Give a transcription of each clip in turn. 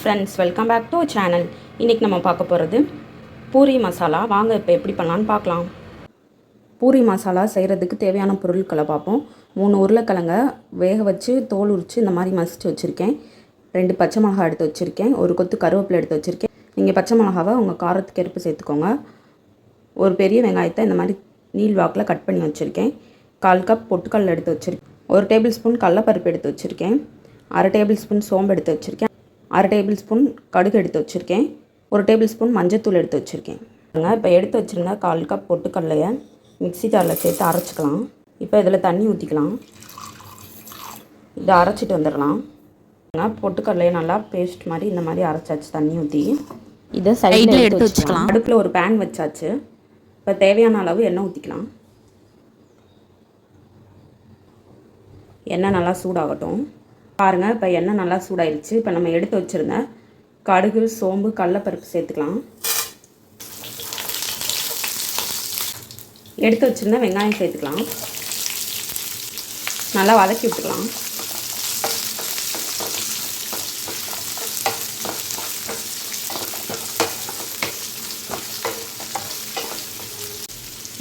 Friends, welcome back to channel. இன்றைக்கி நம்ம பார்க்க போகிறது பூரி மசாலா. வாங்க இப்போ எப்படி பண்ணலான்னு பார்க்கலாம். பூரி மசாலா செய்கிறதுக்கு தேவையான பொருட்களை பார்ப்போம். 3 உருளைக்கிழங்க வேக வச்சு தோல் உரித்து இந்த மாதிரி மசித்து வச்சுருக்கேன். 2 பச்சை மிளகாய் எடுத்து வச்சுருக்கேன். ஒரு கொத்து கருவேப்பிலை எடுத்து வச்சுருக்கேன். நீங்கள் பச்சை மிளகாவை உங்கள் காரத்துக்கு ஏற்ப சேர்த்துக்கோங்க. ஒரு பெரிய வெங்காயத்தை இந்த மாதிரி நீள் வாக்கில் கட் பண்ணி வச்சுருக்கேன். 1/4 கப் பொட்டுக்கடலை எடுத்து வச்சுருக்கேன். 1 டேபிள் ஸ்பூன் கடலைப்பருப்பு எடுத்து வச்சுருக்கேன். 1/2 டேபிள் ஸ்பூன் சோம்பு எடுத்து வச்சுருக்கேன். 1/2 டேபிள் ஸ்பூன் கடுகு எடுத்து வச்சுருக்கேன். 1 டேபிள் ஸ்பூன் மஞ்சத்தூள் எடுத்து வச்சுருக்கேன். இப்போ எடுத்து வச்சுருந்தா 1/4 கப் பொட்டுக்கடலையை மிக்ஸி ஜாரில் சேர்த்து அரைச்சிக்கலாம். இப்போ இதில் தண்ணி ஊற்றிக்கலாம். இதை அரைச்சிட்டு வந்துடலாம். பொட்டுக்கடலையை நல்லா பேஸ்ட் மாதிரி இந்த மாதிரி அரைச்சாச்சு. தண்ணி ஊற்றி இதை சைடில் எடுத்து வச்சுக்கலாம். அடுப்பில் ஒரு பேன் வச்சாச்சு. இப்போ தேவையான அளவு எண்ணெய் ஊற்றிக்கலாம். எண்ணெய் நல்லா சூடாகட்டும். பாருங்கள், இப்போ எண்ணெய் நல்லா சூடாயிருச்சு. இப்போ நம்ம எடுத்து வச்சுருந்த கடுகு, சோம்பு, கடலைப்பருப்பு சேர்த்துக்கலாம். எடுத்து வச்சுருந்த வெங்காயம் சேர்த்துக்கலாம். நல்லா வதக்கி விட்டுக்கலாம்.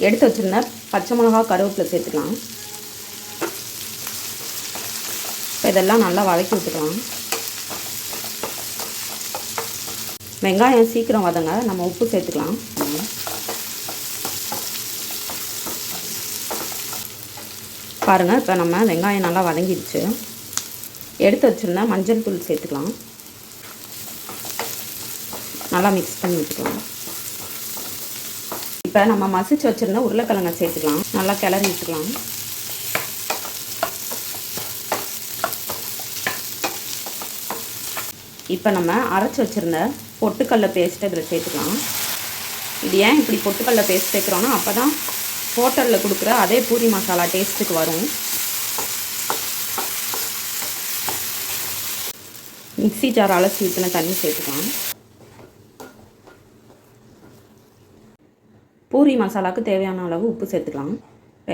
எடுத்து வச்சுருந்த பச்சை மிளகா, கருவேப்பிலை சேர்த்துக்கலாம். இப்போ இதெல்லாம் நல்லா வதக்கி விட்டுக்கலாம். வெங்காயம் சீக்கிரம் வதங்க நம்ம உப்பு சேர்த்துக்கலாம். பாருங்கள், இப்போ நம்ம வெங்காயம் நல்லா வதங்கிடுச்சு. எடுத்து வச்சுருந்தா மஞ்சள் தூள் சேர்த்துக்கலாம். நல்லா மிக்ஸ் பண்ணி விட்டுக்கலாம். இப்போ நம்ம மசிச்சு வச்சுருந்தா உருளைக்கிழங்கை சேர்த்துக்கலாம். நல்லா கிளறி விட்டுக்கலாம். இப்போ நம்ம அரைச்சி வச்சுருந்த பொட்டுக்கடலை பேஸ்ட்டை இதில் சேர்த்துக்கலாம். இது ஏன் இப்படி பொட்டுக்கடலை பேஸ்ட் சேர்க்குறோன்னா அப்போ தான் ஹோட்டலில் கொடுக்குற அதே பூரி மசாலா டேஸ்ட்டுக்கு வரும். மிக்ஸி ஜார் அலசி ஊற்றின தண்ணி சேர்த்துக்கலாம். பூரி மசாலாவுக்கு தேவையான அளவு உப்பு சேர்த்துக்கலாம்.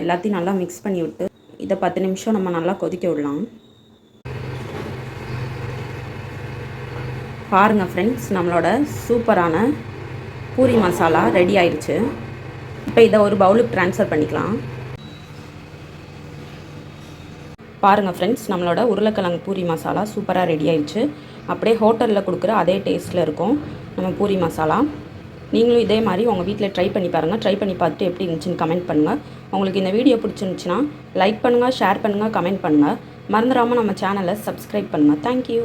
எல்லாத்தையும் நல்லா மிக்ஸ் பண்ணி விட்டு இதை 10 நிமிஷம் நம்ம நல்லா கொதிக்க விடலாம். பாருங்கள் ஃப்ரெண்ட்ஸ், நம்மளோட சூப்பரான பூரி மசாலா ரெடி ஆயிடுச்சு. இப்போ இதை ஒரு பவுலுக்கு ட்ரான்ஸ்ஃபர் பண்ணிக்கலாம். பாருங்கள் ஃப்ரெண்ட்ஸ், நம்மளோட உருளைக்கிழங்கு பூரி மசாலா சூப்பராக ரெடி ஆயிடுச்சு. அப்படியே ஹோட்டலில் கொடுக்குற அதே டேஸ்ட்டில் இருக்கும் நம்ம பூரி மசாலா. நீங்களும் இதே மாதிரி உங்கள் வீட்டில் ட்ரை பண்ணி பாருங்கள். ட்ரை பண்ணி பார்த்துட்டு எப்படி இருந்துச்சுன்னு கமெண்ட் பண்ணுங்கள். உங்களுக்கு இந்த வீடியோ பிடிச்சிருந்துச்சுன்னா லைக் பண்ணுங்கள், ஷேர் பண்ணுங்கள், கமெண்ட் பண்ணுங்கள். மறந்துடாமல் நம்ம சேனலை சப்ஸ்கிரைப் பண்ணுங்கள். தேங்க்யூ.